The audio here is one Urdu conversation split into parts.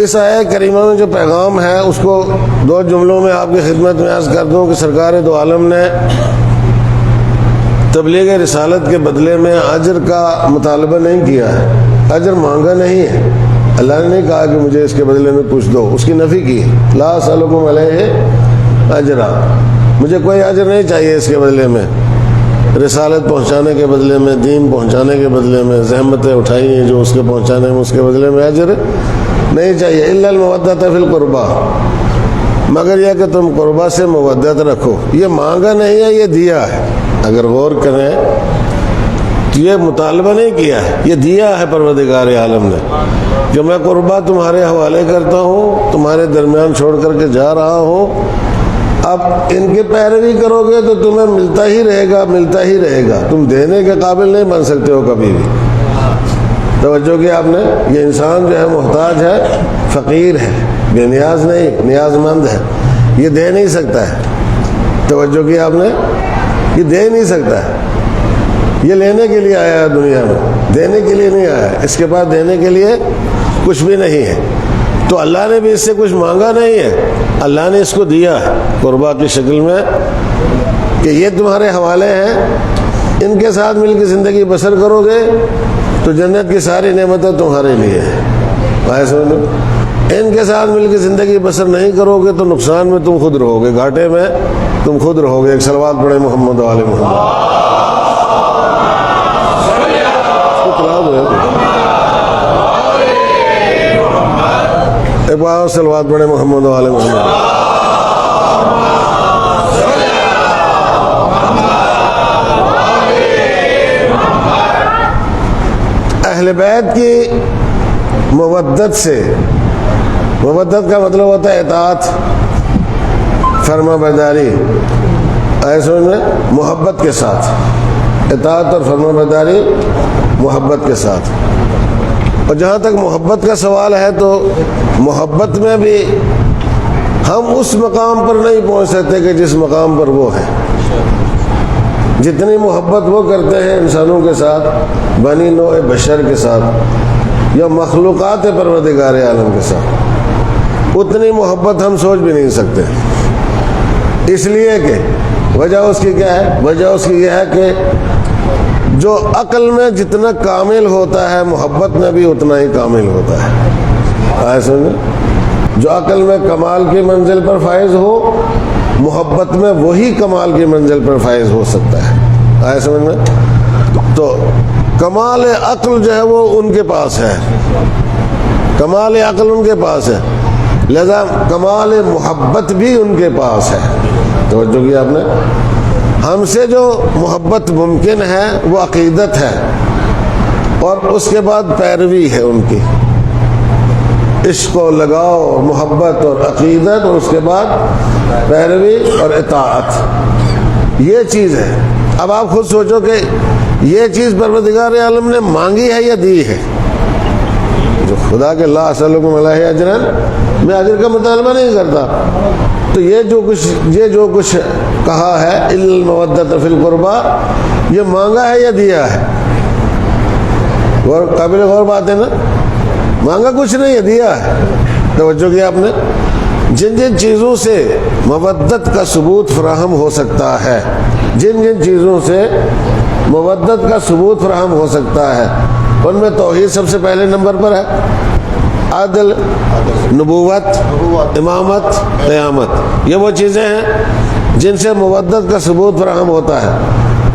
اس آیت کریمہ میں جو پیغام ہے اس کو دو جملوں میں آپ کی خدمت میں عرض کر دوں کہ سرکار دو عالم نے تبلیغ رسالت کے بدلے میں اجر کا مطالبہ نہیں کیا ہے، اجر مانگا نہیں ہے۔ اللہ نے نہیں کہا کہ مجھے اس کے بدلے میں کچھ دو، اس کی نفی کی، لا اسألکم علیہ اجرا، مجھے کوئی اجر نہیں چاہیے اس کے بدلے میں، رسالت پہنچانے کے بدلے میں، دین پہنچانے کے بدلے میں، زحمتیں اٹھائی ہیں جو اس کے پہنچانے میں، اس کے بدلے میں اجر نہیں چاہیے۔ الا المودۃ فی القربہ، مگر یہ کہ تم قربہ سے مودت رکھو۔ یہ مانگا نہیں ہے، یہ دیا ہے۔ اگر غور کریں تو یہ مطالبہ نہیں کیا ہے، یہ دیا ہے پروردگار عالم نے کہ میں قربہ تمہارے حوالے کرتا ہوں، تمہارے درمیان چھوڑ کر کے جا رہا ہوں، اب ان کی پیروی کرو گے تو تمہیں ملتا ہی رہے گا، ملتا ہی رہے گا، تم دینے کے قابل نہیں بن سکتے ہو کبھی بھی۔ توجہ کی آپ نے، یہ انسان جو ہے محتاج ہے، فقیر ہے، بے نیاز نہیں، نیاز مند ہے، یہ دے نہیں سکتا ہے۔ توجہ کی آپ نے، یہ دے نہیں سکتا ہے، یہ لینے کے لیے آیا ہے دنیا میں، دینے کے لیے نہیں آیا ہے، اس کے پاس دینے کے لیے کچھ بھی نہیں ہے۔ تو اللہ نے بھی اس سے کچھ مانگا نہیں ہے، اللہ نے اس کو دیا ہے قربہ کی شکل میں کہ یہ تمہارے حوالے ہیں، ان کے ساتھ مل کے زندگی بسر کرو گے تو جنت کی ساری نعمتیں تمہارے لیے ہیں۔ سمجھو، ان کے ساتھ مل کے زندگی بسر نہیں کرو گے تو نقصان میں تم خود رہو گے، گھاٹے میں تم خود رہو گے۔ ایک صلوات پڑھے محمد و آل محمد۔ ایک بار صلوات پڑھے محمد و آل محمد۔ اہل بیت کی مودت سے، مودت کا مطلب ہوتا ہے اطاعت، فرما برداری، ایسے میں محبت کے ساتھ، اطاعت اور فرما برداری محبت کے ساتھ۔ اور جہاں تک محبت کا سوال ہے تو محبت میں بھی ہم اس مقام پر نہیں پہنچ سکتے کہ جس مقام پر وہ ہے۔ جتنی محبت وہ کرتے ہیں انسانوں کے ساتھ، بنی نوع بشر کے ساتھ یا مخلوقات پروردگار عالم کے ساتھ، اتنی محبت ہم سوچ بھی نہیں سکتے۔ اس لیے کہ وجہ اس کی کیا ہے؟ وجہ اس کی یہ ہے کہ جو عقل میں جتنا کامل ہوتا ہے محبت میں بھی اتنا ہی کامل ہوتا ہے۔ ایسے جو عقل میں کمال کی منزل پر فائز ہو، محبت میں وہی کمال کی منزل پر فائز ہو سکتا ہے۔ ایسے میں تو کمال عقل جو ہے وہ ان کے پاس ہے، کمال عقل ان کے پاس ہے، لہذا کمال محبت بھی ان کے پاس ہے۔ توجہ کی آپ نے، ہم سے جو محبت ممکن ہے وہ عقیدت ہے، اور اس کے بعد پیروی ہے ان کی، عشق و لگاؤ، محبت اور عقیدت، اور اس کے بعد پیروی اور اطاعت، یہ چیز ہے۔ اب آپ خود سوچو کہ یہ چیز پروردگار عالم نے مانگی ہے یا دی ہے؟ جو خدا کے لا اسألکم علیہ اجرا، میں اجر کا مطالبہ نہیں کرتا، تو یہ جو کچھ کہا ہے الا المودۃ فی القربہ، یہ مانگا ہے یا دیا ہے؟ قابل غور بات ہے نا، مانگا کچھ نہیں ہے، دیا ہے۔ توجہ کیا آپ نے، جن جن چیزوں سے مودت کا ثبوت فراہم ہو سکتا ہے، جن جن چیزوں سے مودت کا ثبوت فراہم ہو سکتا ہے، ان میں توحید سب سے پہلے نمبر پر ہے، عدل، نبوت، امامت، قیامت، یہ وہ چیزیں ہیں جن سے مودت کا ثبوت فراہم ہوتا ہے۔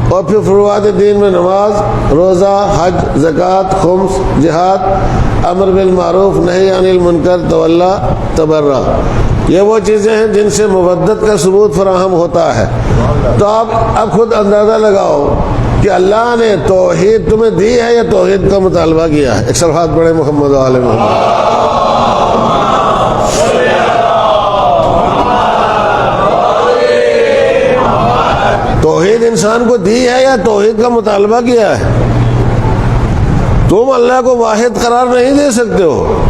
اور پھر فروعات دین میں نماز، روزہ، حج، زکوٰۃ، خمس، جہاد، امر بالمعروف، نہی عن المنکر، تولی، تبرع، یہ وہ چیزیں ہیں جن سے مودت کا ثبوت فراہم ہوتا ہے۔ تو آپ اب خود اندازہ لگاؤ کہ اللہ نے توحید تمہیں دی ہے یا توحید کا مطالبہ کیا ہے؟ ایک صلوات پڑھے محمد و آل محمد۔ توحید انسان کو دی ہے یا توحید کا مطالبہ کیا ہے؟ تم اللہ کو واحد قرار نہیں دے سکتے ہو،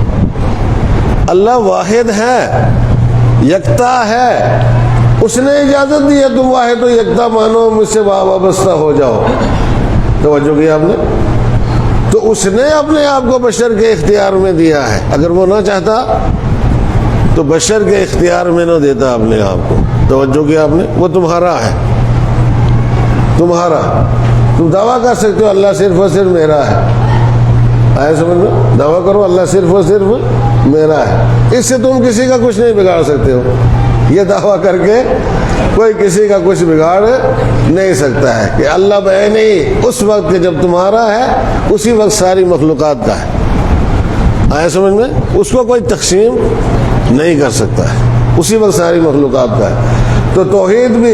اللہ واحد ہے، یکتا ہے، اس نے اجازت دی ہے تم واحد و یکتا مانو، مجھ سے وابستہ ہو جاؤ۔ توجہ کی آپ نے، تو اس نے اپنے آپ کو بشر کے اختیار میں دیا ہے. اگر وہ نہ چاہتا تو بشر کے اختیار میں نہ دیتا اپنے آپ کو. توجہ کیا آپ نے؟ وہ تمہارا ہے، تمہارا. تم دعویٰ کر سکتے ہو اللہ صرف اور صرف میرا ہے. آئے سمجھ میں؟ دعویٰ کرو اللہ صرف اور صرف میرا ہے. اس سے تم کسی کا کچھ نہیں بگاڑ سکتے ہو. یہ دعویٰ کر کے کوئی کسی کا کچھ بگاڑ نہیں سکتا ہے کہ اللہ بعین ہی اس وقت جب تمہارا ہے اسی وقت ساری مخلوقات کا ہے. آئے سمجھ میں؟ اس کو کوئی تقسیم نہیں کر سکتا ہے، اسی وقت ساری مخلوقات کا ہے. تو توحید بھی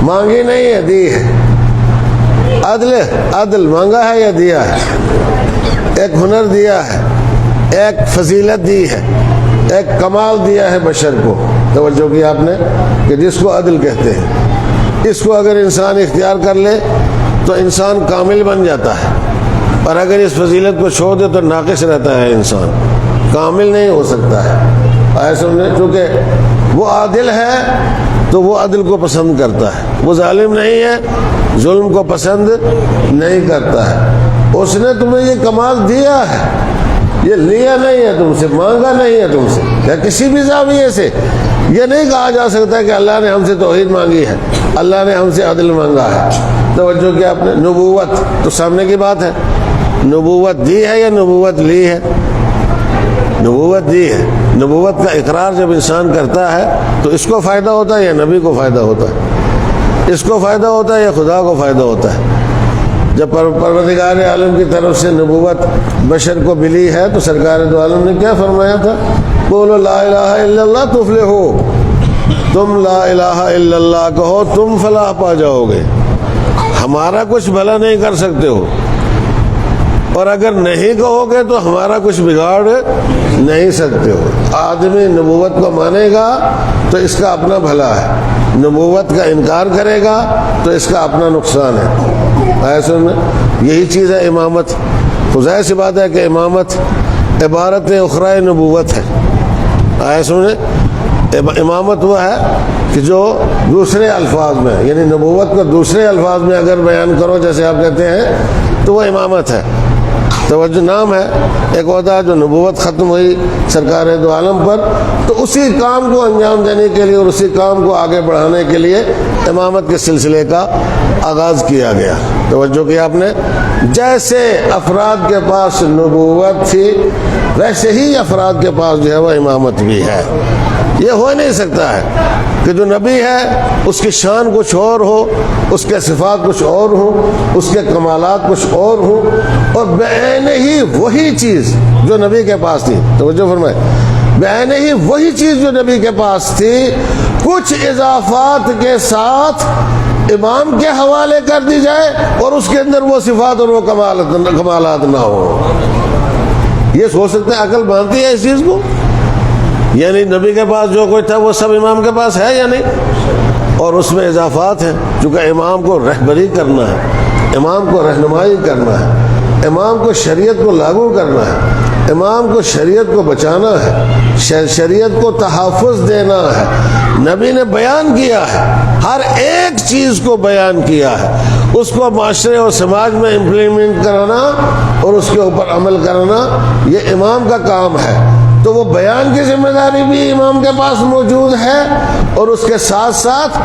مانگی نہیں ہے، دی ہے. عدل مانگا ہے یا دیا ہے؟ ایک ہنر دیا ہے، ایک فضیلت دی ہے، ایک کمال دیا ہے بشر کو. توجہ کی آپ نے کہ جس کو عدل کہتے ہیں، اس کو اگر انسان اختیار کر لے تو انسان کامل بن جاتا ہے، اور اگر اس فضیلت کو چھوڑ دے تو ناقص رہتا ہے، انسان کامل نہیں ہو سکتا ہے. ایسے سمجھے؟ چونکہ وہ عادل ہے تو وہ عدل کو پسند کرتا ہے، وہ ظالم نہیں ہے، ظلم کو پسند نہیں کرتا ہے. اس نے تمہیں یہ کمال دیا ہے، یہ لیا نہیں ہے تم سے، مانگا نہیں ہے تم سے. یا کسی بھی زاویے سے یہ نہیں کہا جا سکتا کہ اللہ نے ہم سے توحید مانگی ہے، اللہ نے ہم سے عدل مانگا ہے. توجہ کیا آپ نے؟ نبوت تو سامنے کی بات ہے. نبوت دی ہے یا نبوت لی ہے؟ نبوت دی ہے. نبوت کا اقرار جب انسان کرتا ہے تو اس کو فائدہ ہوتا ہے یا نبی کو فائدہ ہوتا ہے؟ اس کو فائدہ ہوتا ہے یا خدا کو فائدہ ہوتا ہے؟ جب پروردگار عالم کی طرف سے نبوت بشر کو ملی ہے تو سرکار دو عالم نے کیا فرمایا تھا؟ بولو لا الہ الا اللہ تفلحو. تم لا الہ الا اللہ کہو تم فلاح پا جاؤ گے. ہمارا کچھ بھلا نہیں کر سکتے ہو، اور اگر نہیں کہو گے تو ہمارا کچھ بگاڑ نہیں سکتے ہو. آدمی نبوت کو مانے گا تو اس کا اپنا بھلا ہے، نبوت کا انکار کرے گا تو اس کا اپنا نقصان ہے. ایسے میں یہی چیز ہے امامت. ظاہر سی بات ہے کہ امامت عبارت اخرى نبوت ہے. ایسے میں امامت وہ ہے کہ جو دوسرے الفاظ میں، یعنی نبوت کو دوسرے الفاظ میں اگر بیان کرو جیسے آپ کہتے ہیں تو وہ امامت ہے. توجہ نام ہے ایک عہدہ جو نبوت ختم ہوئی سرکار دو عالم پر، تو اسی کام کو انجام دینے کے لیے اور اسی کام کو آگے بڑھانے کے لیے امامت کے سلسلے کا آغاز کیا گیا. توجہ کیا آپ نے؟ جیسے افراد کے پاس نبوت تھی ویسے ہی افراد کے پاس جو ہے وہ امامت بھی ہے. یہ ہو نہیں سکتا ہے کہ جو نبی ہے اس کی شان کچھ اور ہو، اس کے صفات کچھ اور ہوں، اس کے کمالات کچھ اور ہوں، اور بعین ہی وہی چیز جو نبی کے پاس تھی. توجہ فرمائے، بعین ہی وہی چیز جو نبی کے پاس تھی کچھ اضافات کے ساتھ امام کے حوالے کر دی جائے اور اس کے اندر وہ صفات اور وہ کمالات نہ ہو. یہ سوچ سکتے ہیں عقل مانتی ہے اس چیز کو؟ یعنی نبی کے پاس جو کچھ تھا وہ سب امام کے پاس ہے یا نہیں؟ اور اس میں اضافات ہیں. چونکہ امام کو رہبری کرنا ہے، امام کو رہنمائی کرنا ہے، امام کو شریعت کو لاگو کرنا ہے، امام کو شریعت کو بچانا ہے، شریعت کو تحفظ دینا ہے. نبی نے بیان کیا ہے، ہر ایک چیز کو بیان کیا ہے، اس کو معاشرے اور سماج میں امپلیمنٹ کرانا اور اس کے اوپر عمل کرنا یہ امام کا کام ہے. تو وہ بیان کی ذمہ داری بھی امام کے پاس موجود ہے اور اس کے ساتھ ساتھ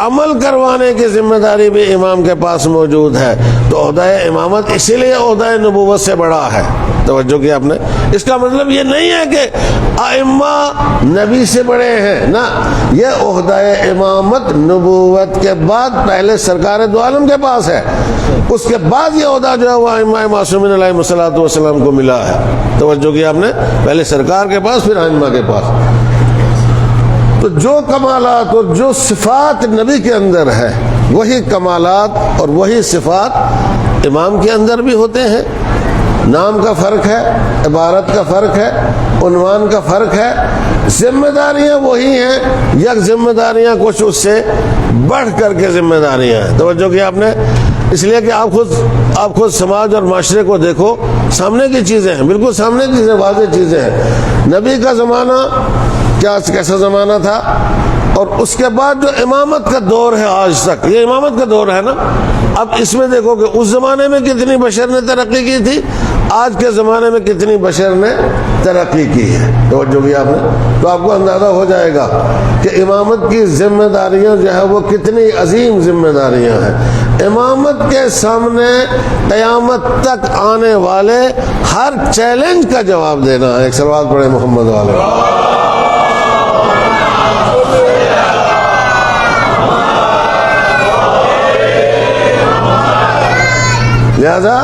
عمل کروانے کی ذمہ داری بھی امام کے پاس موجود ہے. تو عہدہ امامت اسی لیے عہدہ نبوت سے بڑا ہے. توجہ کی آپ نے؟ اس کا مطلب یہ نہیں ہے کہ ائمہ نبی سے بڑے ہیں، نہ، یہ عہدہ امامت نبوت کے بعد پہلے سرکار دو عالم کے پاس ہے، اس کے بعد یہ عہدہ جو ہے وہ ائمہ معصومین علیہم الصلوۃ والسلام کو ملا ہے. توجہ کی آپ نے؟ پہلے سرکار کے پاس پھر ائمہ کے پاس. تو جو کمالات اور جو صفات نبی کے اندر ہے وہی کمالات اور وہی صفات امام کے اندر بھی ہوتے ہیں. نام کا فرق ہے، عبارت کا فرق ہے، عنوان کا فرق ہے، ذمہ داریاں وہی ہیں، یک ذمہ داریاں کچھ اس سے بڑھ کر کے ذمہ داریاں ہیں. توجہ کی آپ نے؟ اس لیے کہ آپ خود سماج اور معاشرے کو دیکھو، سامنے کی چیزیں ہیں، بالکل سامنے کی چیزیں، واضح چیزیں ہیں. نبی کا زمانہ کیسا زمانہ تھا، اور اس کے بعد جو امامت کا دور ہے آج تک، یہ امامت کا دور ہے نا. اب اس میں دیکھو کہ اس زمانے میں کتنی بشر نے ترقی کی تھی، آج کے زمانے میں کتنی بشر نے ترقی کی ہے، توجہ کی آپ نے، تو آپ کو اندازہ ہو جائے گا کہ امامت کی ذمہ داریاں جو ہے وہ کتنی عظیم ذمہ داریاں ہیں۔ امامت کے سامنے قیامت تک آنے والے ہر چیلنج کا جواب دینا ہے۔ ایک صلوات پڑھے محمد والے۔ لہذا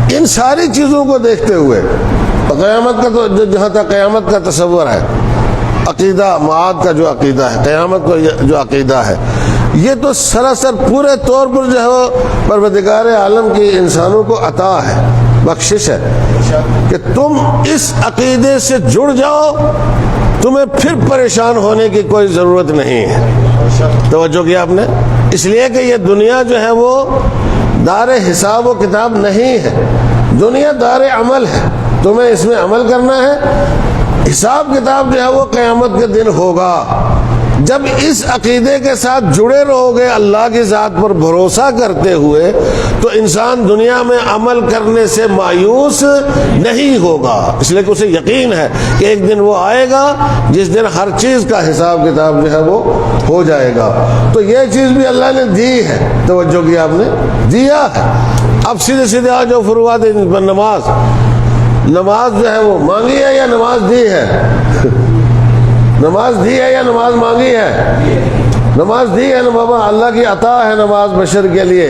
ان ساری چیزوں کو دیکھتے ہوئے قیامت کا تو جہاں تک قیامت کا تصور ہے، عقیدہ معاد کا جو عقیدہ ہے، قیامت کو جو عقیدہ ہے، یہ تو سراسر پورے طور پر جو ہے وہ پروردگار عالم کی انسانوں کو عطا ہے، بخشش ہے کہ تم اس عقیدے سے جڑ جاؤ، تمہیں پھر پریشان ہونے کی کوئی ضرورت نہیں ہے۔ توجہ کیا آپ نے؟ اس لیے کہ یہ دنیا جو ہے وہ دار حساب و کتاب نہیں ہے، دنیا دار عمل ہے، تمہیں اس میں عمل کرنا ہے۔ حساب کتاب جو ہے وہ قیامت کے دن ہوگا۔ جب اس عقیدے کے ساتھ جڑے رہو گے اللہ کی ذات پر بھروسہ کرتے ہوئے، تو انسان دنیا میں عمل کرنے سے مایوس نہیں ہوگا، اس لیے کہ اسے یقین ہے کہ ایک دن وہ آئے گا جس دن ہر چیز کا حساب کتاب جو ہے وہ ہو جائے گا۔ تو یہ چیز بھی اللہ نے دی ہے، توجہ کی آپ نے، دیا ہے۔ اب سیدھے سیدھے آ جاؤ فروعات نماز۔ نماز جو ہے وہ مانگی ہے یا نماز دی ہے؟ نماز دی ہے یا نماز مانگی ہے؟ نماز دی ہے نا بابا، اللہ کی عطا ہے نماز بشر کے لیے،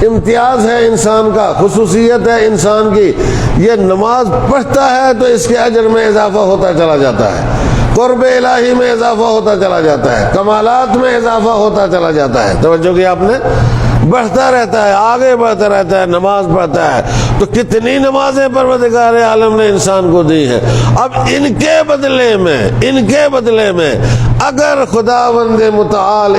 امتیاز ہے انسان کا، خصوصیت ہے انسان کی۔ یہ نماز پڑھتا ہے تو اس کے اجر میں اضافہ ہوتا چلا جاتا ہے، قرب الہی میں اضافہ ہوتا چلا جاتا ہے، کمالات میں اضافہ ہوتا چلا جاتا ہے۔ توجہ کی آپ نے، بڑھتا رہتا ہے، آگے بڑھتا رہتا ہے، نماز پڑھتا ہے۔ تو کتنی نمازیں پروردگار عالم نے انسان کو دی ہیں۔ اب ان کے بدلے میں اگر خداوند متعال